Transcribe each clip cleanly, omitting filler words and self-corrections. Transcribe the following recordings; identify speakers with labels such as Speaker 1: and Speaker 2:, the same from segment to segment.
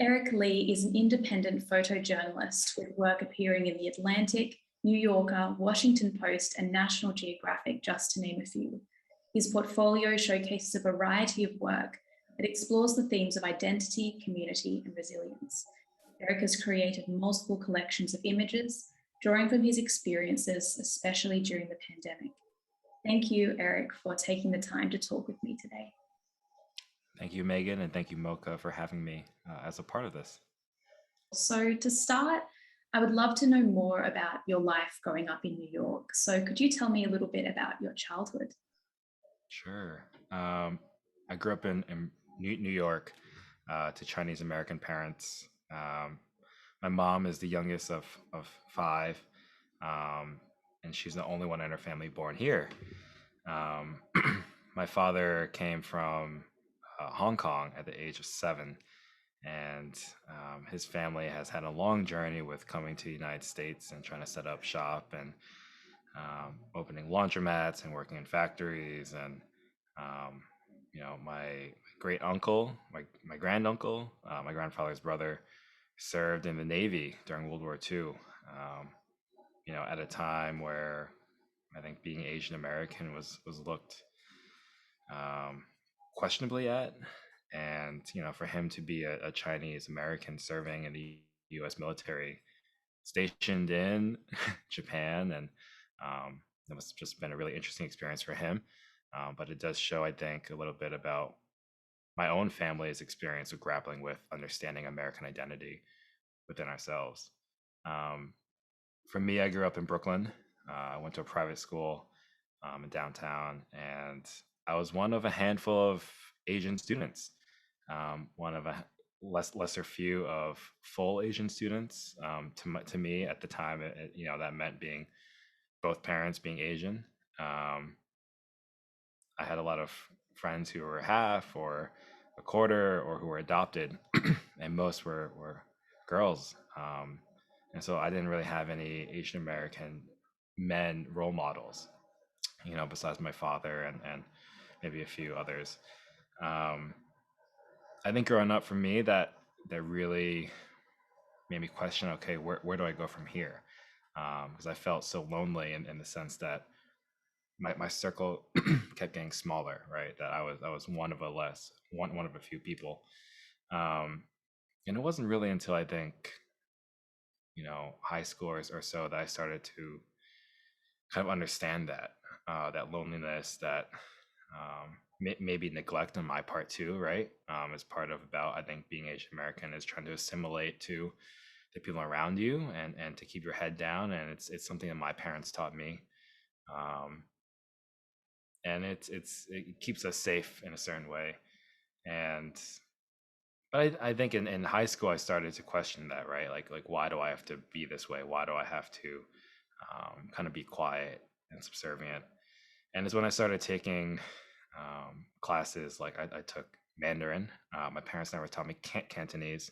Speaker 1: Eric Lee is an independent photojournalist with work appearing in The Atlantic, New Yorker, Washington Post, and National Geographic, just to name a few. His portfolio showcases a variety of work that explores the themes of identity, community, and resilience. Eric has created multiple collections of images, drawing from his experiences, especially during the pandemic. Thank you, Eric, for taking the time to talk with me today.
Speaker 2: Thank you, Megan, and thank you, Mocha, for having me as a part of this.
Speaker 1: So, to start, I would love to know more about your life growing up in New York. So, could you tell me a little bit about your childhood?
Speaker 2: Sure. I grew up in New York to Chinese American parents. My mom is the youngest of five, um, and she's the only one in her family born here. Um, my father came from Hong Kong at the age of 7, and his family has had a long journey with coming to the United States and trying to set up shop and opening laundromats and working in factories. And um, my great uncle, my granduncle, my grandfather's brother, served in the Navy during World War II. At a time where I think being Asian American was looked um, questionably at. And for him to be a Chinese American serving in the U.S. military, stationed in Japan, and it must have just been a really interesting experience for him. But it does show, I think, a little bit about my own family's experience of grappling with understanding American identity within ourselves. Um, for me, I grew up in Brooklyn. I went to a private school in downtown, and I was one of a handful of Asian students, one of a lesser few of full Asian students. To me at the time, that meant being both parents being Asian. Um, I had a lot of friends who were half or a quarter or who were adopted, and most were girls. And so I didn't really have any Asian American men role models, besides my father and maybe a few others. Um, I think growing up for me, that really made me question, okay, where do I go from here? Because I felt so lonely in the sense that my circle kept getting smaller, right? That I was one of a few people. Um, and it wasn't really until I think, high school or so that I started to kind of understand that loneliness, that maybe neglect on my part too, right? As part of about I think being Asian American is trying to assimilate to the people around you and to keep your head down, and it's something that my parents taught me, um, and it keeps us safe in a certain way. And but I think in high school I started to question that, right? Like why do I have to be this way? Why do I have to kind of be quiet and subservient? And it's when I started taking classes, like I took Mandarin. My parents never taught me Cantonese,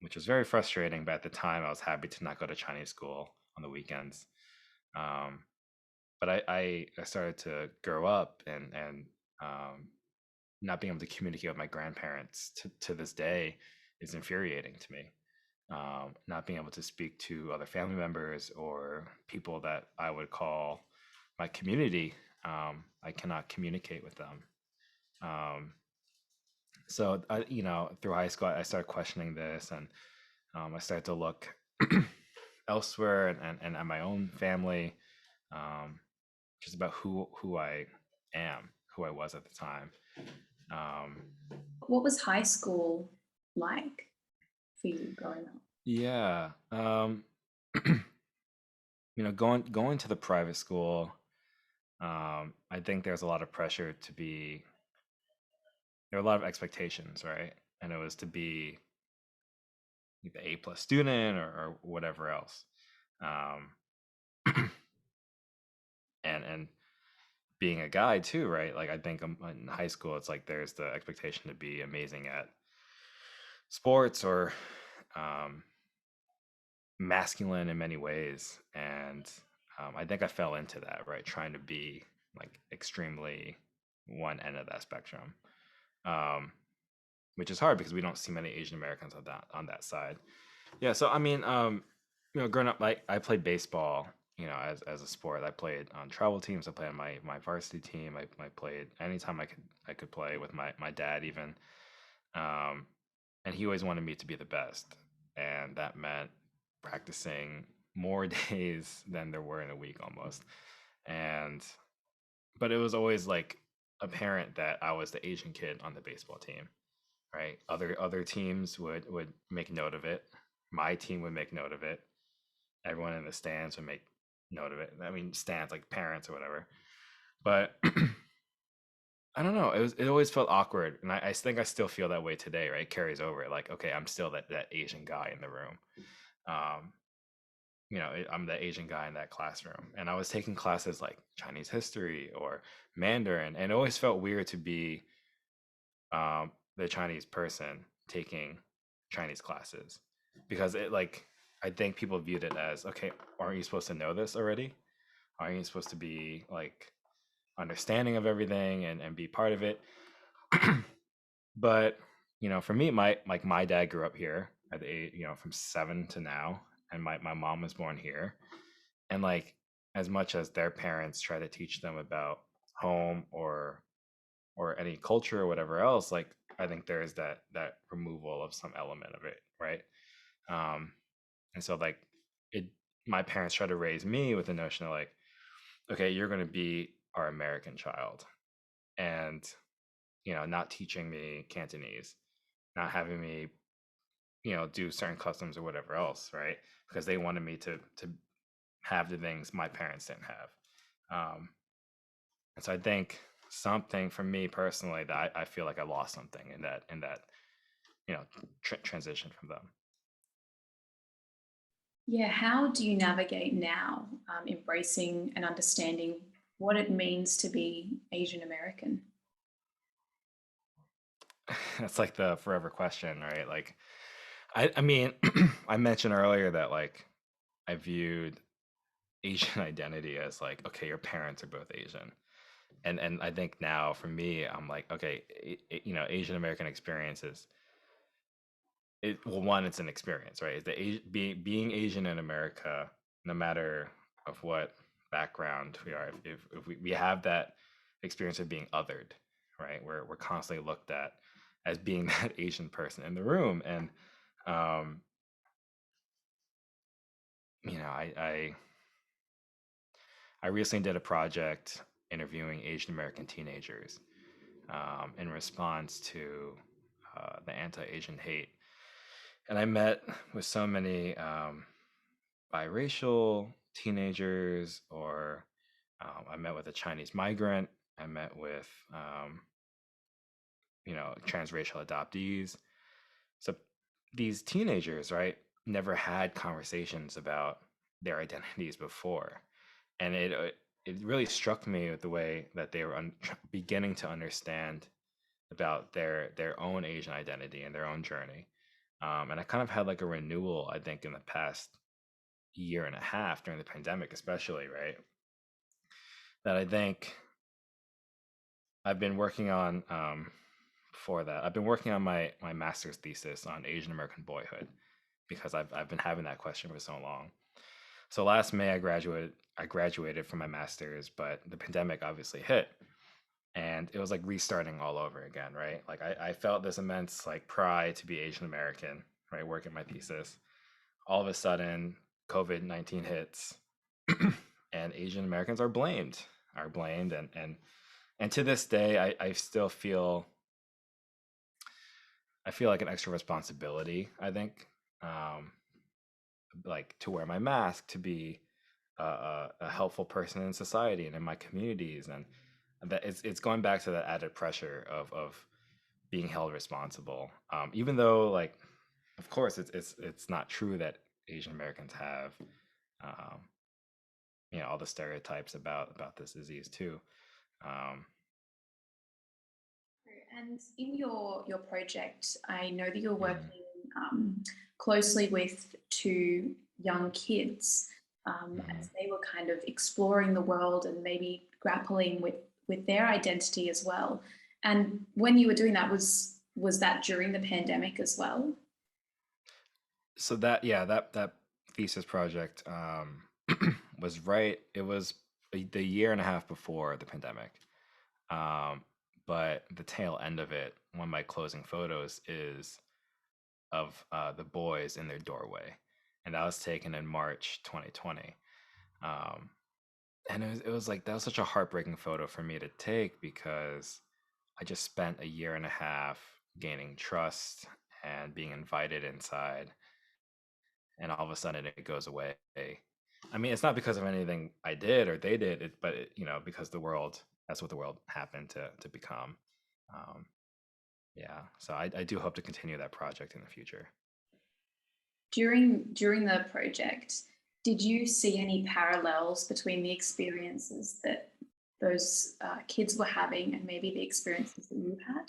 Speaker 2: which was very frustrating. But at the time, I was happy to not go to Chinese school on the weekends. Um, but I started to grow up and not being able to communicate with my grandparents to this day is infuriating to me. Not being able to speak to other family members or people that I would call my community, I cannot communicate with them. Um, so through high school, I started questioning this, and I started to look elsewhere and at my own family, um, just about who I am, who I was at the time. Um,
Speaker 1: What was high school like for you growing up?
Speaker 2: yeah, going to the private school, I think there's a lot of pressure to be. There are a lot of expectations, right? And it was to be the A+ student or whatever else. Um, and being a guy too, right? Like I think in high school, it's like there's the expectation to be amazing at sports or um, masculine in many ways, and I think I fell into that, right? Trying to be like extremely one end of that spectrum. Um, which is hard because we don't see many Asian Americans on that side. Yeah, so I mean, growing up, like I played baseball, as a sport. I played on travel teams. I played on my varsity team. I played anytime I could play with my dad even. Um, and he always wanted me to be the best, and that meant practicing more days than there were in a week almost. And but it was always like apparent that I was the Asian kid on the baseball team, right? Other teams would make note of it. My team would make note of it. Everyone in the stands would make note of it. I mean, stands like parents or whatever. But I don't know. It always felt awkward, and I think I still feel that way today. Right, it carries over. Like, okay, I'm still that Asian guy in the room. Um, I'm the Asian guy in that classroom, and I was taking classes like Chinese history or Mandarin, and it always felt weird to be the Chinese person taking Chinese classes because it like I think people viewed it as okay, aren't you supposed to know this already? Aren't you supposed to be like understanding of everything and be part of it? But for me, my dad grew up here at the age, from 7 to now, and my mom was born here, and like as much as their parents try to teach them about home or any culture or whatever else, like I think there is that removal of some element of it, right? Um, and so like it, my parents try to raise me with the notion of like, okay, you're going to be our American child, and not teaching me Cantonese, not having me, do certain customs or whatever else, right? Because they wanted me to have the things my parents didn't have. And so I think something for me personally that I feel like I lost something in that transition from them.
Speaker 1: Yeah, how do you navigate now, embracing and understanding what it means to be Asian American?
Speaker 2: That's like the forever question, right? Like I mean, I mentioned earlier that like I viewed Asian identity as like, okay, your parents are both Asian. And I think now for me, I'm like, okay, Asian American experiences. Well, one, it's an experience, right? Being Asian in America, no matter of what background we are, if we have that experience of being othered, right? We're constantly looked at as being that Asian person in the room, and um, I recently did a project interviewing Asian American teenagers in response to the anti-Asian hate, and I met with so many biracial teenagers, or I met with a Chinese migrant. I met with transracial adoptees. So these teenagers, right, never had conversations about their identities before, and it really struck me with the way that they were beginning to understand about their own Asian identity and their own journey. And I kind of had like a renewal, I think, in the past year and a half during the pandemic, especially, right? That I think I've been working on before that. I've been working on my master's thesis on Asian American boyhood because I've been having that question for so long. So last May I graduated from my master's, but the pandemic obviously hit, and it was like restarting all over again, right? Like I felt this immense like pride to be Asian American, right? Working my thesis. All of a sudden, COVID-19 hits, and Asian Americans are blamed, and to this day, I still feel like an extra responsibility. I think, um, like to wear my mask, to be a helpful person in society and in my communities, and that it's going back to that added pressure of being held responsible. Even though, like, of course, it's not true that Asian Americans have, um, all the stereotypes about this disease too. Um,
Speaker 1: And in your project, I know that you're
Speaker 2: mhm,
Speaker 1: working closely with two young kids
Speaker 2: mhm.
Speaker 1: as they were kind of exploring the world and maybe grappling with their identity as well. And when you were doing that, was that during the pandemic as well?
Speaker 2: So that thesis project was right. It was the year and a half before the pandemic. Um, but the tail end of it, one of my closing photos is of the boys in their doorway, and that was taken in March 2020. Um, and it was like that was such a heartbreaking photo for me to take because I just spent a year and a half gaining trust and being invited inside, and all of a sudden it goes away. I mean, it's not because of anything I did or they did, but because the world, that's what the world happened to become. Um, yeah, so I do hope to continue that project in the future.
Speaker 1: During the project, did you see any parallels between the experiences that those kids were having and maybe the experiences that you had?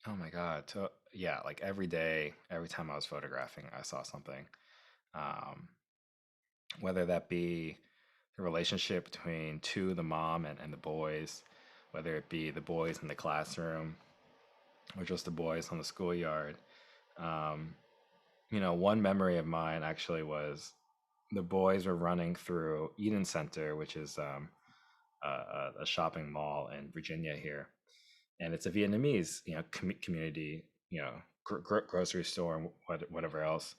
Speaker 2: Oh my God. So yeah, like every day, every time I was photographing, I saw something. Um, whether that be the relationship between the mom and the boys, whether it be the boys in the classroom or just the boys on the schoolyard. Um, one memory of mine actually was the boys were running through Eden Center, which is a shopping mall in Virginia here, and it's a Vietnamese, community, grocery store and whatever else.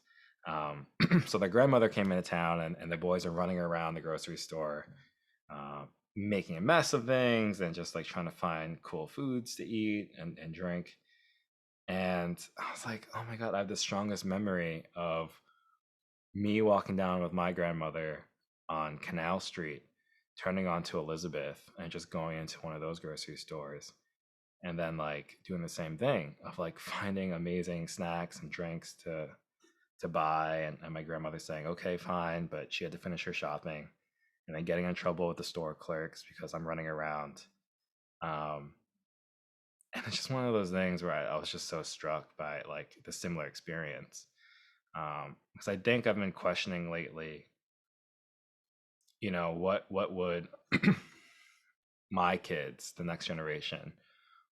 Speaker 2: So their grandmother came into town, and the boys are running around the grocery store, uh, making a mess of things and just like trying to find cool foods to eat and drink. And I was like, oh my God, I have the strongest memory of me walking down with my grandmother on Canal Street, turning onto Elizabeth and just going into one of those grocery stores and then like doing the same thing of like finding amazing snacks and drinks to buy, and my grandmother saying, okay, fine, but she had to finish her shopping, and then getting in trouble with the store clerks because I'm running around. Um, and it's just one of those things where I was just so struck by like the similar experience. Because I think I've been questioning lately, what would my kids, the next generation,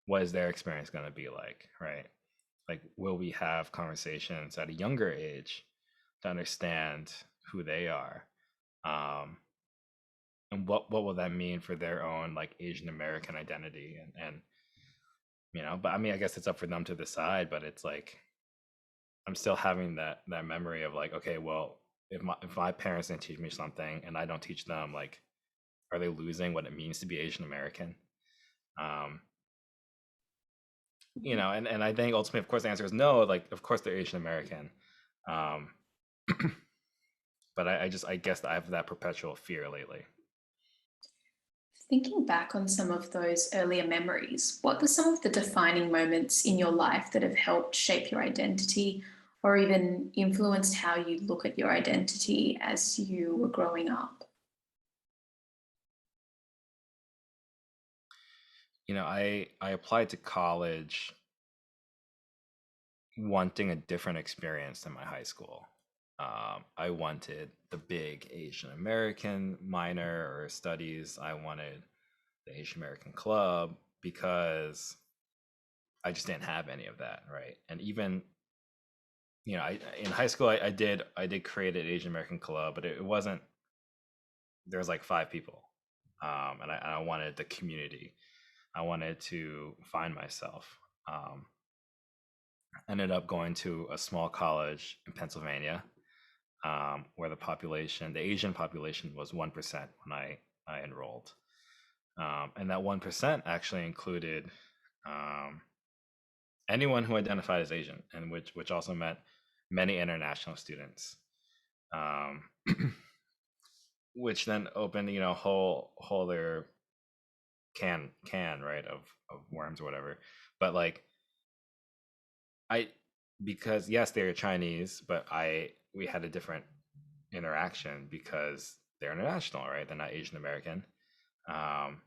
Speaker 2: what is their experience going to be like, right? Like, will we have conversations at a younger age to understand who they are? Um, and what will that mean for their own like Asian American identity? And but I mean, I guess it's up for them to decide, but it's like I'm still having that memory of like, okay, well, if my parents didn't teach me something and I don't teach them, like, are they losing what it means to be Asian American? Um, and I think ultimately, of course, the answer is no. Like, of course, they're Asian American, um, but I guess I have that perpetual fear lately.
Speaker 1: Thinking back on some of those earlier memories, what were some of the defining moments in your life that have helped shape your identity or even influenced how you look at your identity as you were growing up?
Speaker 2: I applied to college wanting a different experience than my high school. I wanted the big Asian American minor or studies. I wanted the Asian American club because I just didn't have any of that, right? And even in high school, I did create an Asian American club, but it wasn't. There was like 5 people, and I wanted the community. I wanted to find myself. Um, Ended up going to a small college in Pennsylvania, where the Asian population was 1% when I enrolled. And that 1% actually included um, anyone who identified as Asian, and which also meant many international students, um, which then opened a whole other can right of worms or whatever. But like I because yes, they're Chinese, but we had a different interaction because they're international, right? They're not Asian American. Um,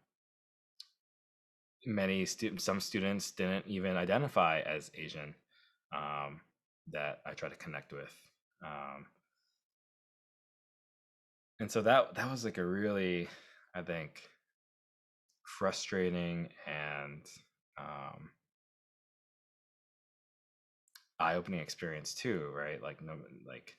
Speaker 2: some students didn't even identify as Asian, um, that I try to connect with. Um, and so that was like a really, I think, frustrating and um, eye-opening experience too, right? Like no, like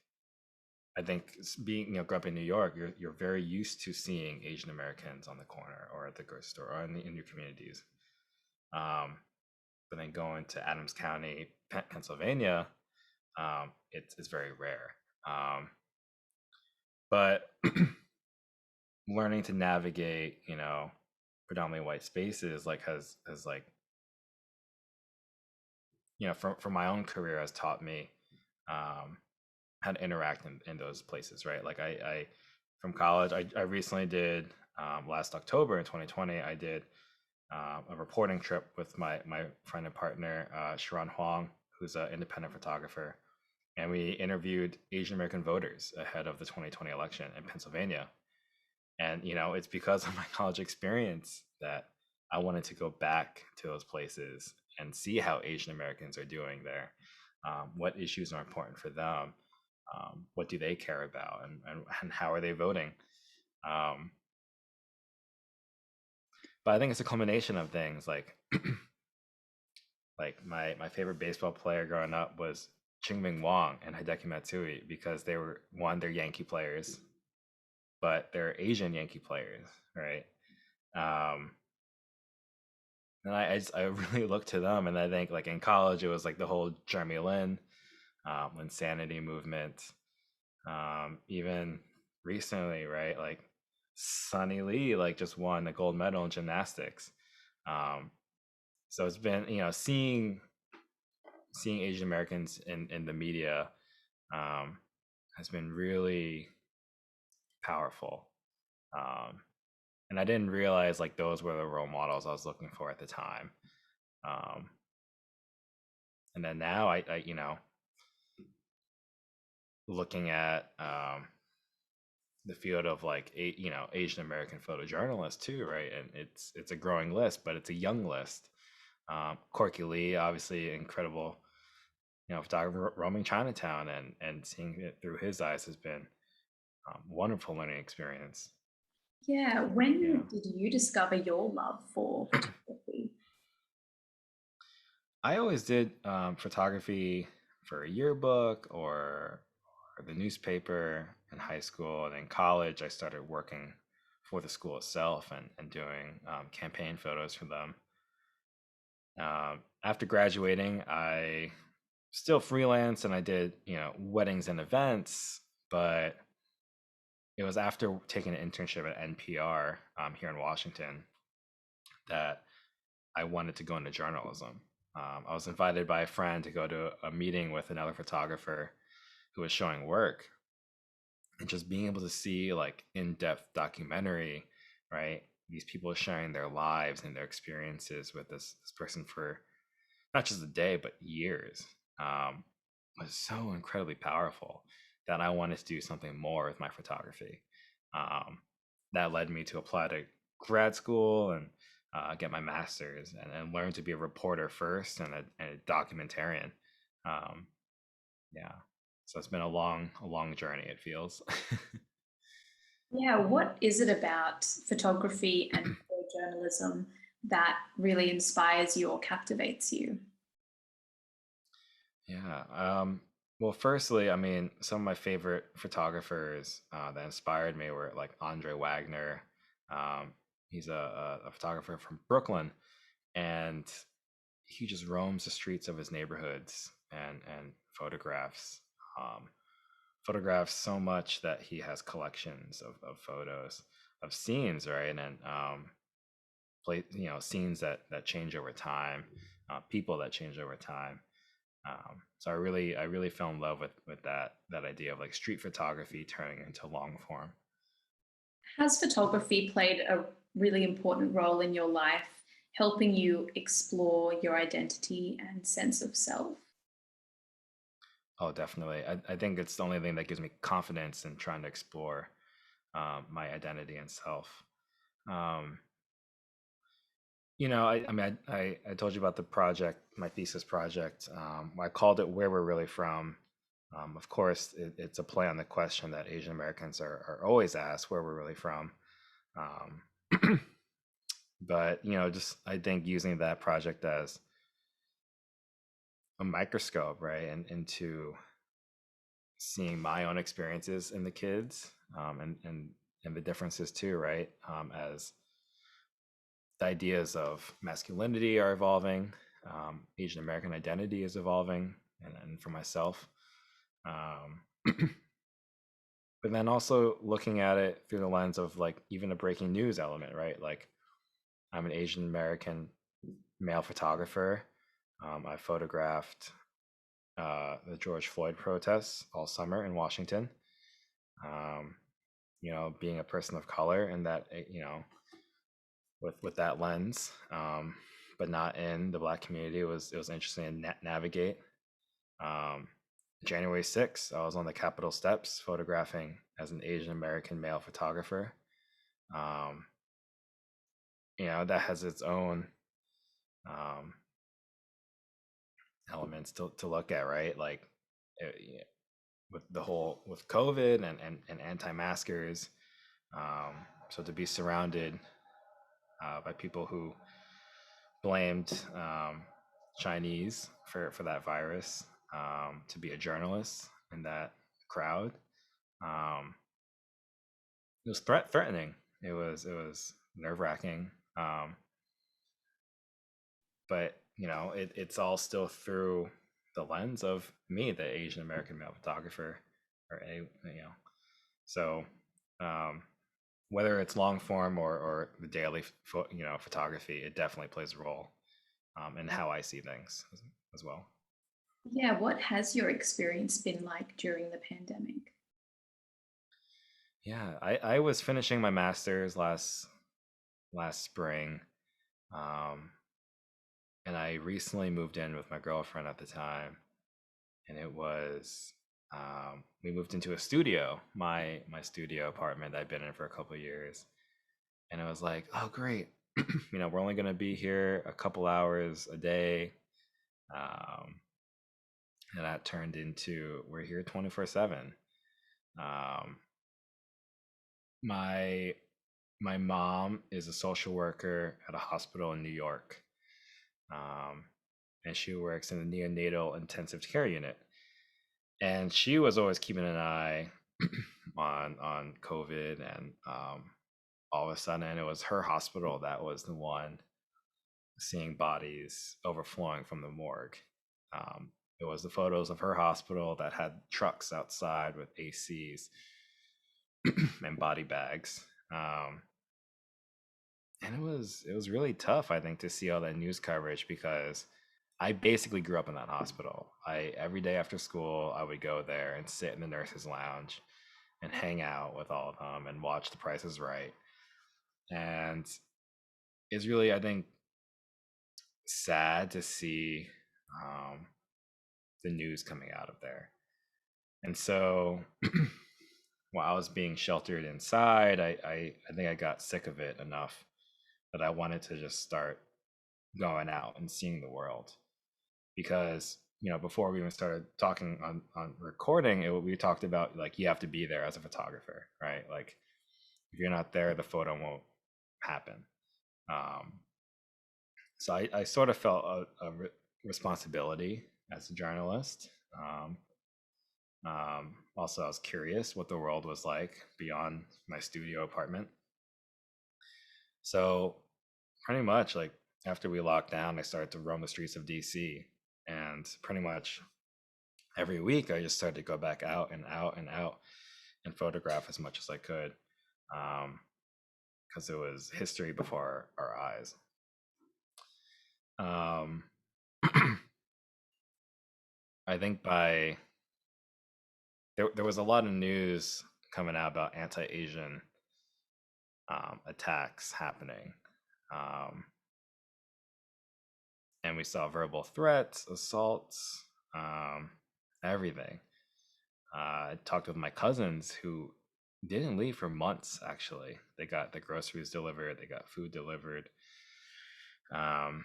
Speaker 2: I think being, grew up in New York, you're very used to seeing Asian Americans on the corner or at the grocery store or in your communities. Um, but then going to Adams County, Pennsylvania, it's very rare. But learning to navigate, predominantly white spaces, like has like, from my own career has taught me um, how to interact in those places, right? Like I from college, I recently did last October in 2020, I did a reporting trip with my friend and partner, Sharon Huang, who's an independent photographer. And we interviewed Asian American voters ahead of the 2020 election in Pennsylvania. And, it's because of my college experience that I wanted to go back to those places and see how Asian Americans are doing there. What issues are important for them? What do they care about? And how are they voting? Um, but I think it's a combination of things like my favorite baseball player growing up was Ching-Ming Wong and Hideki Matsui because they're Yankee players, but they're Asian Yankee players, right? Um, and I really look to them, and I think like in college it was like the whole Jeremy Lin, Insanity movement, even recently, right? Like Sonny Lee like just won a gold medal in gymnastics. Um, so it's been seeing Asian Americans in the media um, has been really powerful. Um, and I didn't realize like those were the role models I was looking for at the time. Um, and then now I looking at the field of like Asian American photojournalists too, right? And it's a growing list, but it's a young list. Corky Lee, obviously incredible, photographer roaming Chinatown and seeing it through his eyes has been wonderful learning experience.
Speaker 1: Yeah,
Speaker 2: Yeah,
Speaker 1: when did you discover your love for photography?
Speaker 2: I always did photography for a yearbook or the newspaper in high school, and in college I started working for the school itself and doing campaign photos for them. After graduating, I still freelance and I did weddings and events, but it was after taking an internship at NPR here in Washington that I wanted to go into journalism. I was invited by a friend to go to a meeting with another photographer who was showing work, and just being able to see like in-depth documentary, right? These people sharing their lives and their experiences with this person for not just a day but years, um, was so incredibly powerful that I wanted to do something more with my photography. Um, that led me to apply to grad school and get my master's and learn to be a reporter first and a documentarian. Um, yeah, so it's been a long journey. It feels.
Speaker 1: Yeah, what is it about photography and photojournalism that really inspires you or captivates you?
Speaker 2: Yeah. Well, firstly, I mean, some of my favorite photographers that inspired me were like Andre Wagner. Um, he's a photographer from Brooklyn, and he just roams the streets of his neighborhoods and um, photographs so much that he has collections of photos of scenes, right? And scenes that change over time, people that change over time. So I really fell in love with that idea of like street photography turning into long form.
Speaker 1: Has photography played a really important role in your life, helping you explore your identity and sense of self?
Speaker 2: Oh, definitely. I think it's the only thing that gives me confidence in trying to explore my identity and self. Um, I mean, I told you about the project, my thesis project. I called it "Where We're Really From." Of course, it's a play on the question that Asian Americans are always asked, where we're really from. Um, but just I think using that project as a microscope, right, and into seeing my own experiences in the kids, and the differences too, right? As the ideas of masculinity are evolving, Asian American identity is evolving, and for myself, um, but then also looking at it through the lens of like even a breaking news element, right? Like I'm an Asian American male photographer. I photographed the George Floyd protests all summer in Washington. Um, being a person of color, and that with that lens, but not in the Black community, it was interesting to navigate. Um, January 6th, I was on the Capitol steps photographing as an Asian American male photographer. Um, that has its own um, elements to look at, right? Like yeah, with COVID and anti-maskers. So to be surrounded by people who blamed Chinese for that virus, to be a journalist in that crowd, um, it was threatening. It was nerve wracking. But it's all still through the lens of me, the Asian American male photographer, or so um, whether it's long form or the daily photography, it definitely plays a role in how I see things as well.
Speaker 1: Yeah, what has your experience been like during the pandemic?
Speaker 2: Yeah, I was finishing my master's last spring, um, and I recently moved in with my girlfriend at the time, and it was we moved into a studio, my studio apartment that I've been in for a couple of years, and it was like, oh great, we're only gonna be here a couple hours a day, um, and that turned into we're here 24/7. Um, my my mom is a social worker at a hospital in New York, um, and she works in the neonatal intensive care unit. And she was always keeping an eye on COVID, and all of a sudden, it was her hospital that was the one seeing bodies overflowing from the morgue. Um, it was the photos of her hospital that had trucks outside with ACs and body bags. And it was really tough, I think, to see all that news coverage, because I basically grew up in that hospital. I every day after school I would go there and sit in the nurses lounge and hang out with all of them and watch The Price is Right. And it's really, I think, sad to see um, the news coming out of there. And so while I was being sheltered inside, I think I got sick of it enough that I wanted to just start going out and seeing the world. Because before we even started talking on recording it, we talked about like you have to be there as a photographer, right? Like if you're not there, the photo won't happen. um, so I sort of felt a responsibility as a journalist. Also, I was curious what the world was like beyond my studio apartment. So pretty much like after we locked down, I started to roam the streets of DC, and pretty much every week I just started to go back out and out and out and photograph as much as I could, because it was history before our eyes. Um, I think there was a lot of news coming out about anti-Asian attacks happening, um, and we saw verbal threats, assaults, um, everything. I talked with my cousins who didn't leave for months. Actually, they got the groceries delivered, they got food delivered, um,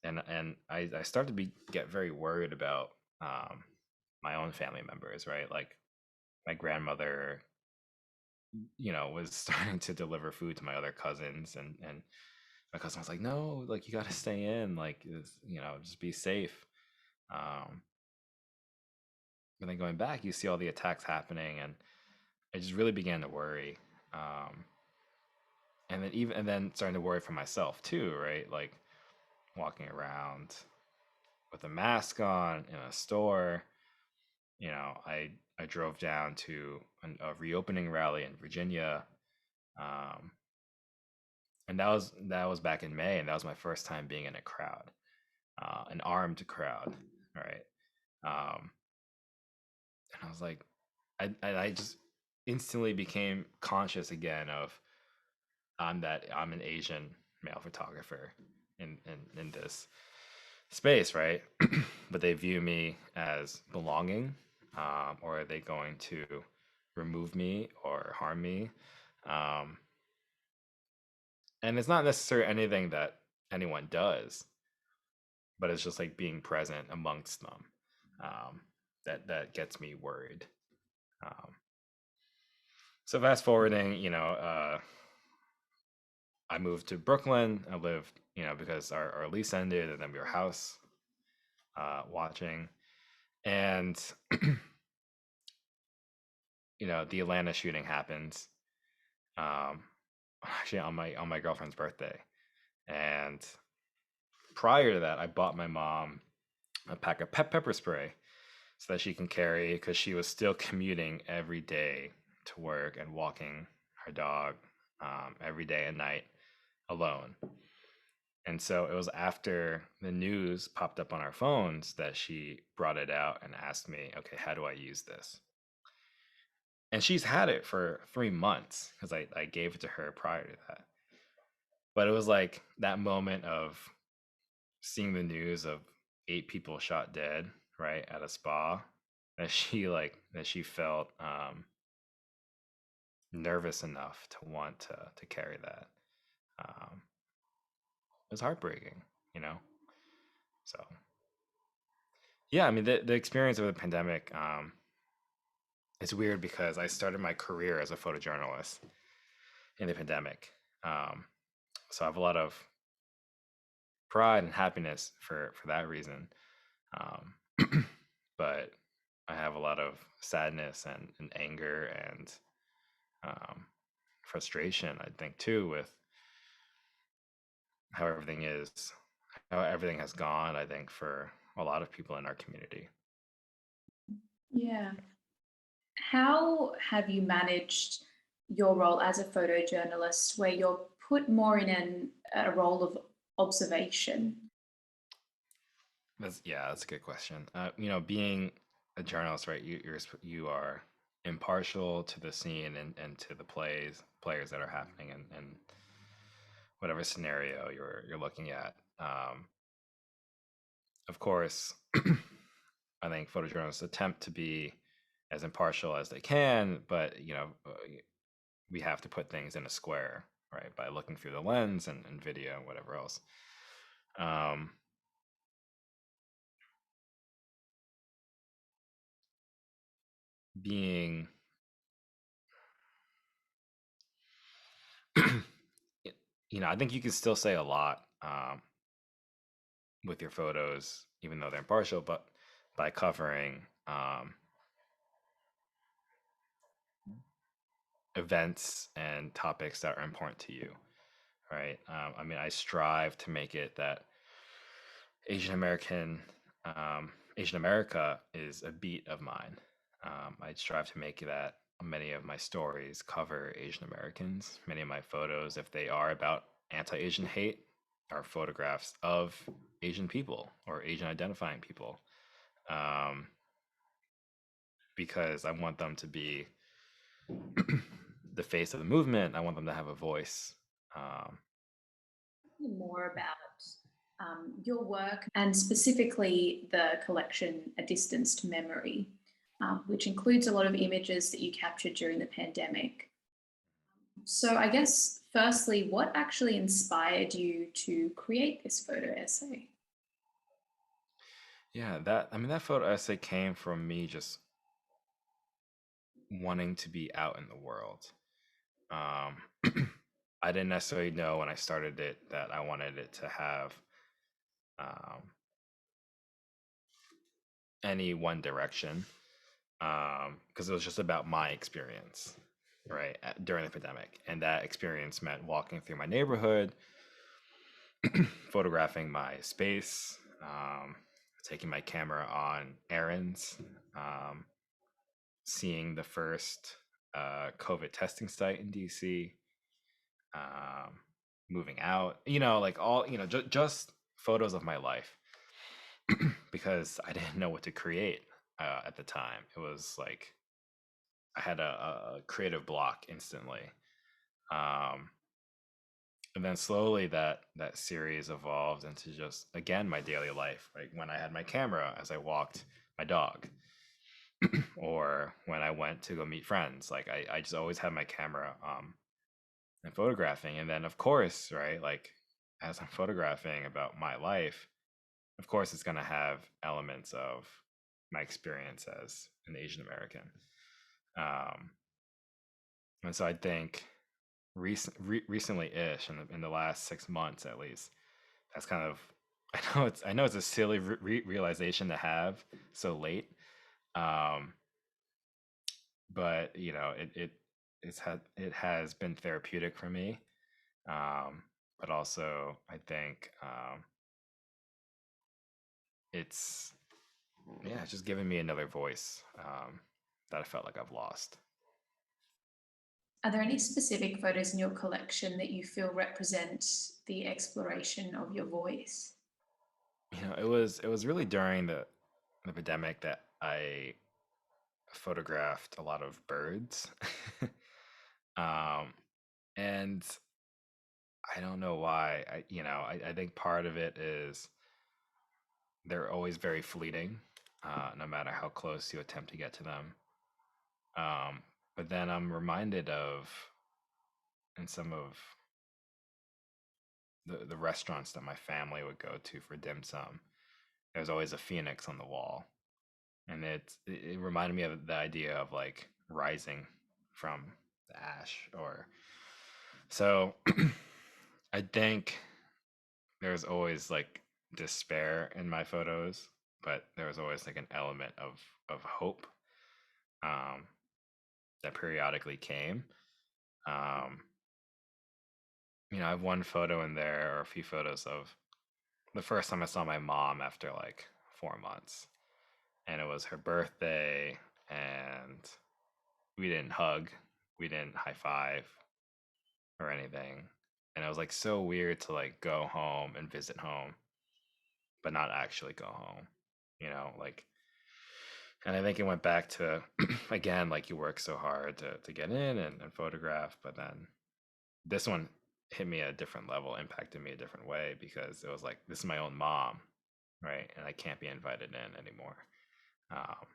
Speaker 2: and I started to get very worried about my own family members. Right, like my grandmother, was starting to deliver food to my other cousins, and my cousin was like, no, like you got to stay in, like, just be safe. Um, but then going back, you see all the attacks happening, and I just really began to worry. Um, and then starting to worry for myself too, right? Like walking around with a mask on in a store. I drove down to a reopening rally in Virginia, um, and that was back in May, and that was my first time being in a crowd, an armed crowd, right? Um, and I was like, I just instantly became conscious again of that I'm an Asian male photographer in this space, right? But they view me as belonging, or are they going to remove me or harm me? Um, and it's not necessarily anything that anyone does, but it's just like being present amongst them, that gets me worried. Um, so fast forwarding, I moved to Brooklyn. I lived, because our lease ended, and then we were house watching, and the Atlanta shooting happened, um, actually on my girlfriend's birthday, and prior to that, I bought my mom a pack of pepper spray so that she can carry, because she was still commuting every day to work and walking her dog, every day and night alone. And so it was after the news popped up on our phones that she brought it out and asked me, okay, how do I use this? And she's had it for 3 months because I gave it to her prior to that. But it was like that moment of seeing the news of 8 people shot dead, right, at a spa, that she felt nervous enough to want to carry that. It was heartbreaking, you know. So yeah, I mean the experience of the pandemic, it's weird because I started my career as a photojournalist in the pandemic. Um, so I have a lot of pride and happiness for that reason. Um, but I have a lot of sadness and anger and um, frustration, I think, too, with how everything is, how everything has gone, I think, for a lot of people in our community.
Speaker 1: Yeah. How have you managed your role as a photojournalist where you're put more in a role of observation?
Speaker 2: That's a good question. Being a journalist, right? You are impartial to the scene and to the players that are happening and whatever scenario you're looking at. Of course, I think photojournalists attempt to be as impartial as they can, but we have to put things in a square, right? By looking through the lens and video and whatever else. Um, being, I think you can still say a lot with your photos, even though they're impartial, but by covering events and topics that are important to you, right? I mean, I strive to make it that Asian American, Asian America is a beat of mine. I strive to make that many of my stories cover Asian Americans. Many of my photos, if they are about anti-Asian hate, are photographs of Asian people or Asian identifying people, um, because I want them to be the face of the movement. I want them to have a voice. Um,
Speaker 1: More about your work and specifically the collection A Distance to Memory, which includes a lot of images that you captured during the pandemic. So, I guess, firstly, what actually inspired you to create this photo essay?
Speaker 2: yeah, that photo essay came from me just wanting to be out in the world. Um, I didn't necessarily know when I started it that I wanted it to have um, any one direction, because it was just about my experience, right, during the pandemic. And that experience meant walking through my neighborhood, photographing my space, taking my camera on errands, um, seeing the first COVID testing site in DC, um, moving out, like all, just photos of my life because I didn't know what to create at the time. It was like I had a creative block instantly. Um, and then slowly that series evolved into just again my daily life, like when I had my camera as I walked my dog, or when I went to go meet friends. Like I just always had my camera and photographing. And then of course, right, like as I'm photographing about my life, of course it's gonna have elements of my experience as an Asian American. Um, and so I think recently-ish, in the last 6 months at least, that's kind of I know it's a silly realization to have so late, um, but it has been therapeutic for me, but also I think it's yeah, it's just giving me another voice that I felt like I've lost.
Speaker 1: Are there any specific photos in your collection that you feel represent the exploration of your voice?
Speaker 2: It was really during the pandemic that I photographed a lot of birds. um, and I don't know why. I think part of it is they're always very fleeting, no matter how close you attempt to get to them. Um, but then I'm reminded of in some of the restaurants that my family would go to for dim sum, there's always a phoenix on the wall, and it reminded me of the idea of like rising from the ash. Or so I think there's always like despair in my photos, but there was always like an element of hope um, that periodically came. Um, I have one photo in there, or a few photos of the first time I saw my mom after like 4 months, and it was her birthday, and we didn't hug, we didn't high five or anything, and it was like so weird to like go home and visit home, but not actually go home, like. And I think it went back to again, like you work so hard to get in and photograph, but then this one hit me at a different level, impacted me a different way, because it was like this is my own mom, right? And I can't be invited in anymore. Um,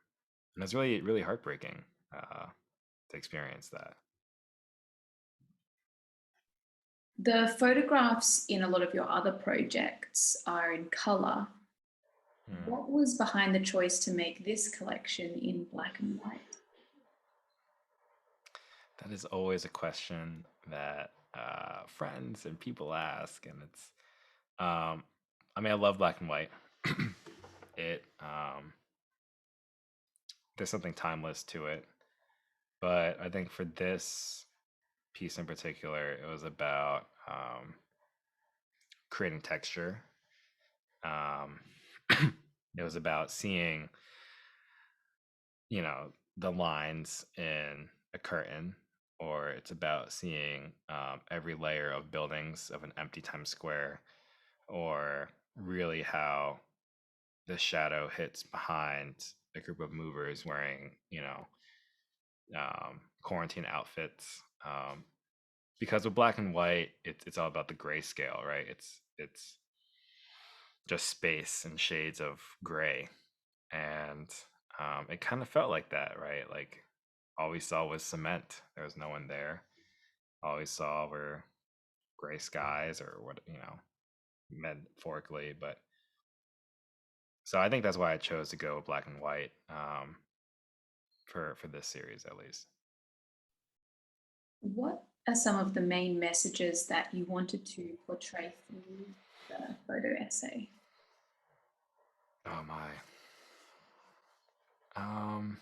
Speaker 2: and it's really, really heartbreaking to experience that.
Speaker 1: The photographs in a lot of your other projects are in color.
Speaker 2: Hmm.
Speaker 1: What was behind the choice to make this collection in black and white?
Speaker 2: That is always a question that friends and people ask, and um, I mean, I love black and white. it There's something timeless to it, but I think for this piece in particular, it was about creating texture. Um, it was about seeing, the lines in a curtain, or it's about seeing every layer of buildings of an empty Times Square, or really how the shadow hits behind a group of movers wearing, quarantine outfits. Because with black and white, it's all about the grayscale, right? It's just space and shades of gray, and it kind of felt like that, right? Like all we saw was cement. There was no one there. All we saw were gray skies, or what, metaphorically. But so I think that's why I chose to go with black and white, for this series at least.
Speaker 1: What are some of the main messages that you wanted to portray through the photo essay?
Speaker 2: Oh my. Um,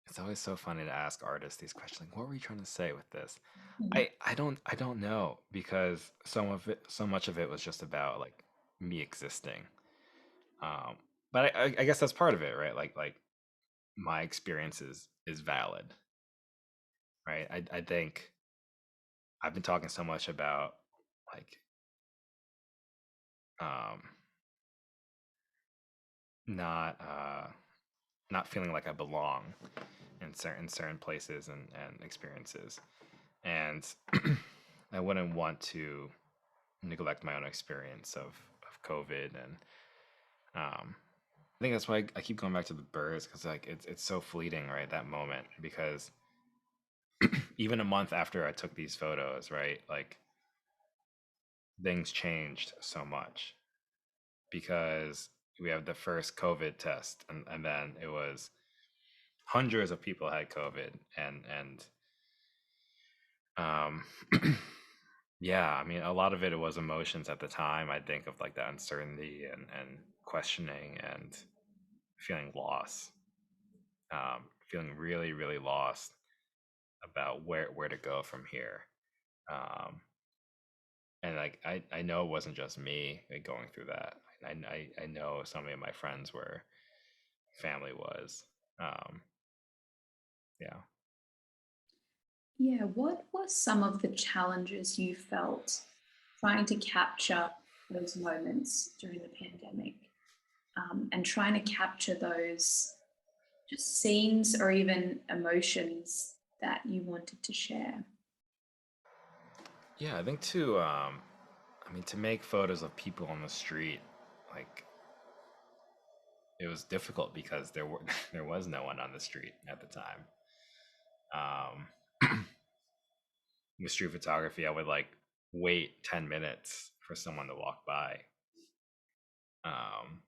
Speaker 2: it's always so funny to ask artists these questions. Like, what were you trying to say with this?
Speaker 1: Mm.
Speaker 2: I don't know because so much of it was just about like me existing. Um, but I guess that's part of it, right? Like my experience is valid, right? I think I've been talking so much about like um not not feeling like I belong in certain places and experiences. And I wouldn't want to neglect my own experience of COVID. And I think that's why I keep going back to the birds, because like it's so fleeting, right? That moment, because even a month after I took these photos, right, like things changed so much because we have the first COVID test, and then it was hundreds of people had COVID, and um yeah, I mean, a lot of it was emotions at the time. I think of like the uncertainty and questioning and feeling lost, feeling really, really lost about where to go from here. Um, and like I know it wasn't just me like, going through that. I know so many of my friends were, family was. Um, yeah.
Speaker 1: Yeah, what were some of the challenges you felt trying to capture those moments during the pandemic, and trying to capture those just scenes or even emotions that you wanted to share?
Speaker 2: Yeah, I think to I mean to make photos of people on the street, like it was difficult because there were there was no one on the street at the time. Um, with street photography, I would like wait 10 minutes for someone to walk by. Um,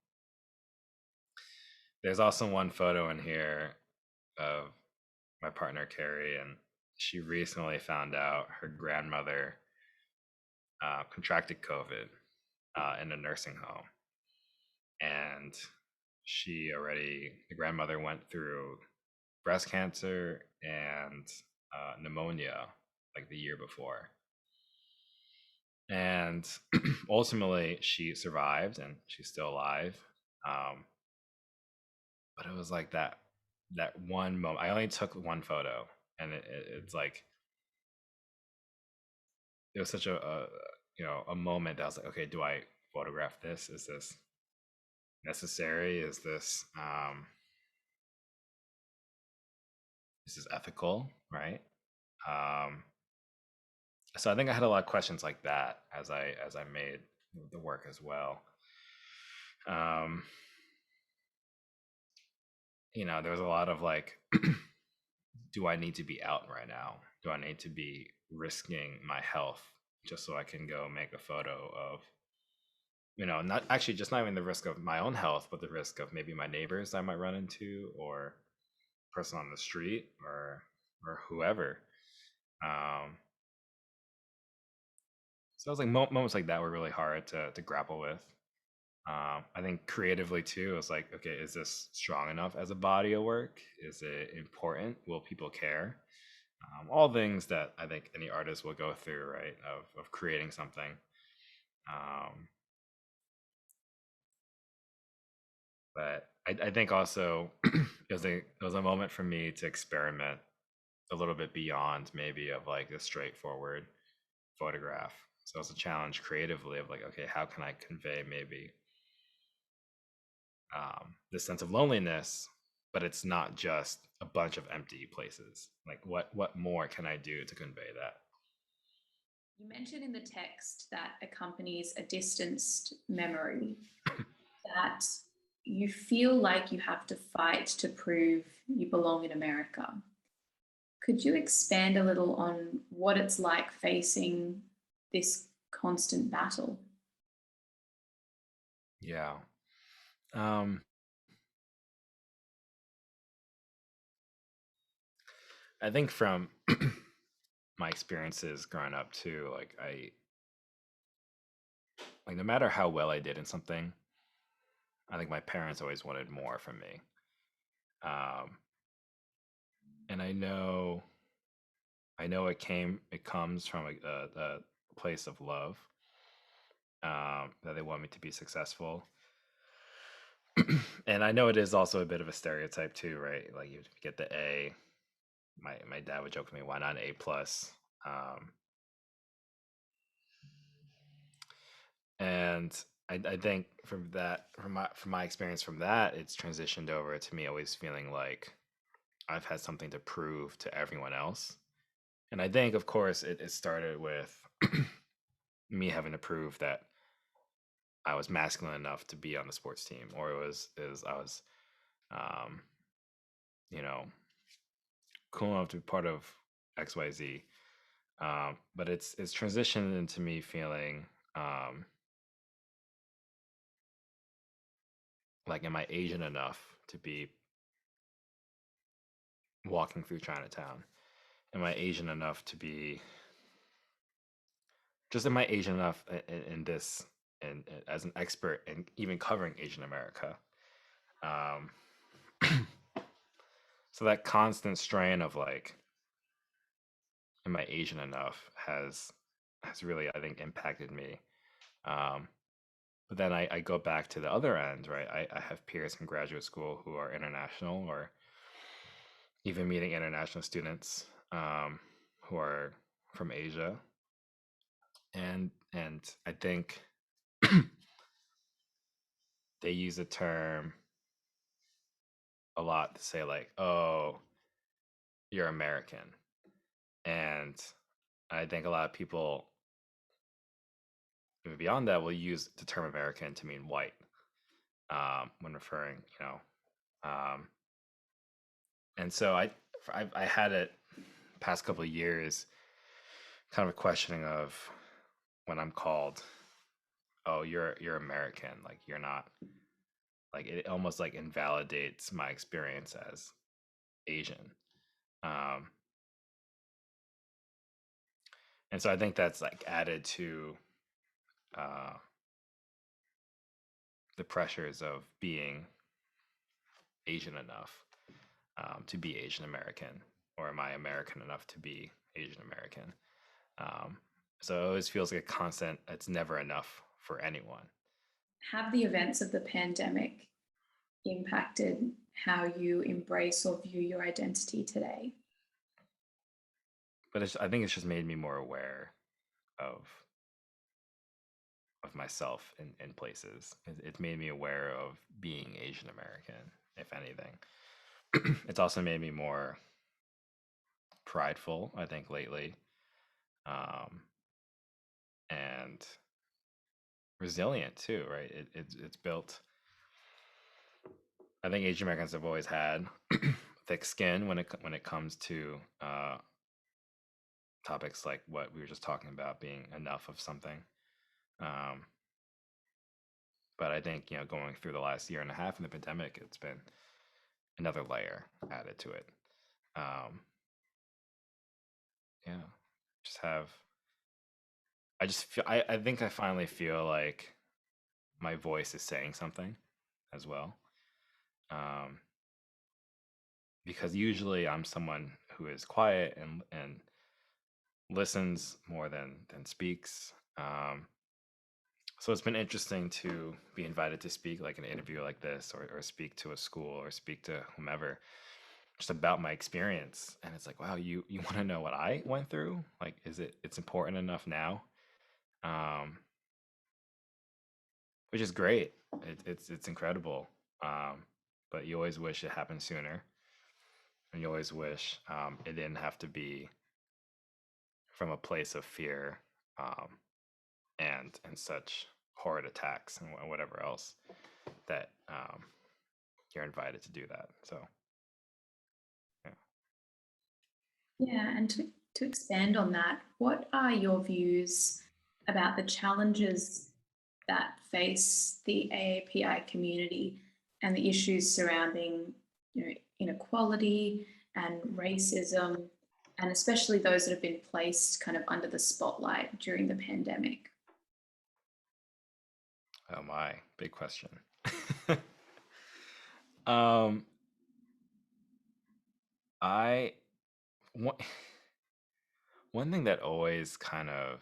Speaker 2: there's also one photo in here of my partner Carrie, and she recently found out her grandmother contracted COVID in a nursing home, and the grandmother went through breast cancer and pneumonia like the year before. And ultimately, she survived and she's still alive. Um, but it was like that one moment. I only took one photo, and it's like it was such a a moment that I was like, okay, do I photograph this? Is this necessary? Is this ethical? Right? Um, so I think I had a lot of questions like that as I made the work as well. Um, there was a lot of like, do I need to be out right now? Do I need to be risking my health just so I can go make a photo of, not actually just not even the risk of my own health, but the risk of maybe my neighbors I might run into, or person on the street, or whoever. Um, so I was like moments like that were really hard to grapple with. I think creatively too, it was like, okay, is this strong enough as a body of work? Is it important? Will people care? All things that I think any artist will go through, right? Of creating something. Um, but I think also it was a moment for me to experiment a little bit beyond maybe of like a straightforward photograph. So it's a challenge creatively of like, okay, how can I convey maybe this sense of loneliness, but it's not just a bunch of empty places. Like what more can I do to convey that?
Speaker 1: You mentioned in the text that accompanies a distanced memory that you feel like you have to fight to prove you belong in America. Could you expand a little on what it's like facing this constant battle?
Speaker 2: Yeah. Um, I think from my experiences growing up too, like no matter how well I did in something, I think my parents always wanted more from me. Um, and I know it comes from a place of love, that they want me to be successful. And I know it is also a bit of a stereotype too, right? Like you get the A. My dad would joke with me, why not an A plus? Um, and I think from my experience from that, it's transitioned over to me always feeling like I've had something to prove to everyone else. And I think, of course, it started with me having to prove that I was masculine enough to be on the sports team, or it was is I was, um, you know, cool enough to be part of XYZ. But it's transitioned into me feeling, um, like, am I Asian enough to be walking through Chinatown? Am I Asian enough to be just am I Asian enough in this and as an expert and even covering Asian America? Um, so that constant strain of like, am I Asian enough has really, I think, impacted me. Um, but then I go back to the other end, right? I have peers in graduate school who are international, or even meeting international students, who are from Asia, and I think they use the term a lot to say like, "Oh, you're American," and I think a lot of people even beyond that will use the term American to mean white, when referring, um, and so I had it past couple of years, kind of a questioning of when I'm called, "Oh, you're American," like you're not, like it almost like invalidates my experience as Asian. Um, and so I think that's like added to, uh, the pressures of being Asian enough, to be Asian American, or am I American enough to be Asian American? Um, so it always feels like a constant. It's never enough for anyone.
Speaker 1: Have the events of the pandemic impacted how you embrace or view your identity today?
Speaker 2: But I think it's just made me more aware of myself in places. It's made me aware of being Asian American, if anything. It's also made me more prideful, I think, lately, um, and resilient too. Right? It's built. I think Asian Americans have always had thick skin when it comes to, topics like what we were just talking about, being enough of something. Um, but I think going through the last year and a half in the pandemic, it's been another layer added to it. Um, yeah, just have I just feel I think I finally feel like my voice is saying something as well. Um, because usually I'm someone who is quiet and listens more than speaks. So it's been interesting to be invited to speak like an interview like this, or speak to a school, or speak to whomever, just about my experience. And it's like, wow, you want to know what I went through? Like, it's important enough now? Um, which is great. It's incredible. Um, but you always wish it happened sooner, and you always wish, it didn't have to be from a place of fear, um, and such horrid attacks and whatever else that, you're invited to do that. So yeah.
Speaker 1: Yeah, and to expand on that, what are your views about the challenges that face the AAPI community and the issues surrounding, inequality and racism, and especially those that have been placed kind of under the spotlight during the pandemic?
Speaker 2: Oh my, big question. um, I one, one thing that always kind of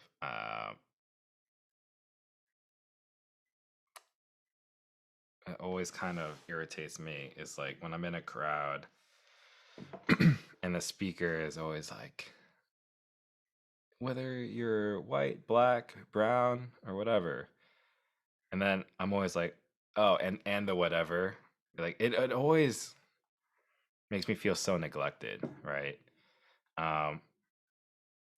Speaker 2: irritates me is like when I'm in a crowd and the speaker is always like, whether you're white, black, brown, or whatever. And then I'm always like, oh, and the whatever. Like it always makes me feel so neglected, right? Um,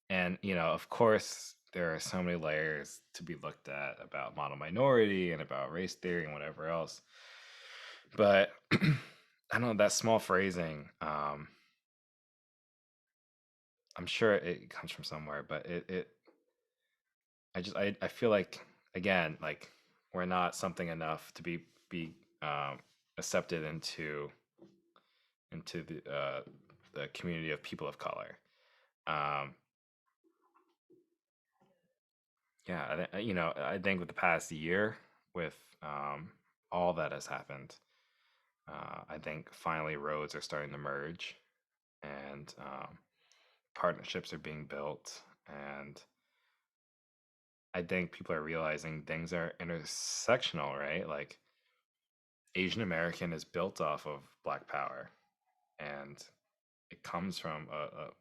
Speaker 2: and of course, there are so many layers to be looked at about model minority and about race theory and whatever else. But I don't know, that small phrasing. I'm sure it comes from somewhere, but I feel like, again, like we're not something enough to be accepted into the community of people of color. Um, yeah, I think with the past year, with all that has happened, I think finally roads are starting to merge, and partnerships are being built, and I think people are realizing things are intersectional, right? Like Asian American is built off of Black power, and it comes from a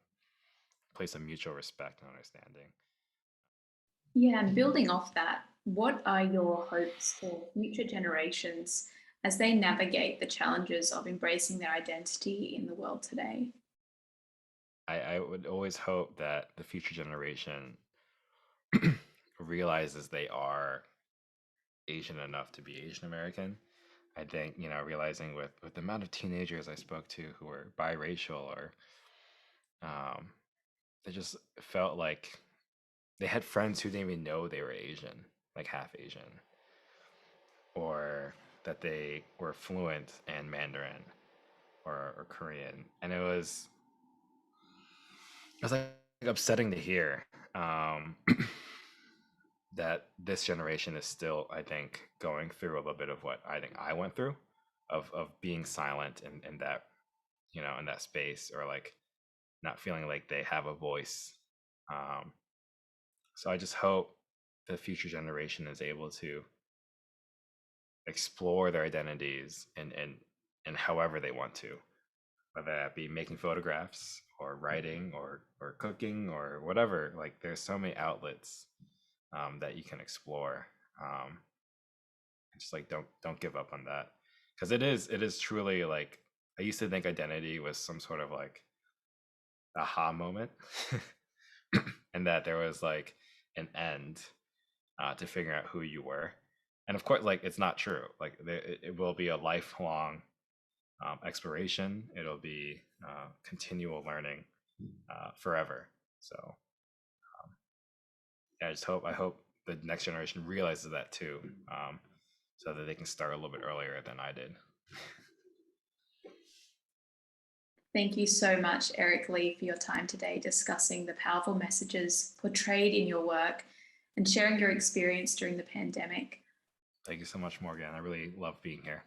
Speaker 2: place of mutual respect and understanding.
Speaker 1: Yeah, and building off that, what are your hopes for future generations as they navigate the challenges of embracing their identity in the world today?
Speaker 2: I would always hope that the future generation realizes they are Asian enough to be Asian American. I think, realizing with the amount of teenagers I spoke to who were biracial, or um, they just felt like they had friends who didn't even know they were Asian, like half Asian, or that they were fluent in Mandarin or Korean. And it was like upsetting to hear that this generation is still, I think, going through a little bit of what I think I went through, of being silent in that, in that space, or like not feeling like they have a voice. Um, so I just hope the future generation is able to explore their identities and however they want to, whether that be making photographs or writing or cooking or whatever. Like there's so many outlets that you can explore. Um, just like don't give up on that, because it is truly like, I used to think identity was some sort of like aha moment, and that there was like an end to figuring out who you were. And of course, like it's not true. Like it will be a lifelong exploration. It'll be continual learning forever. So yeah, I hope the next generation realizes that too, so that they can start a little bit earlier than I did.
Speaker 1: Thank you so much, Eric Lee, for your time today discussing the powerful messages portrayed in your work and sharing your experience during the pandemic.
Speaker 2: Thank you so much, Morgan. I really love being here.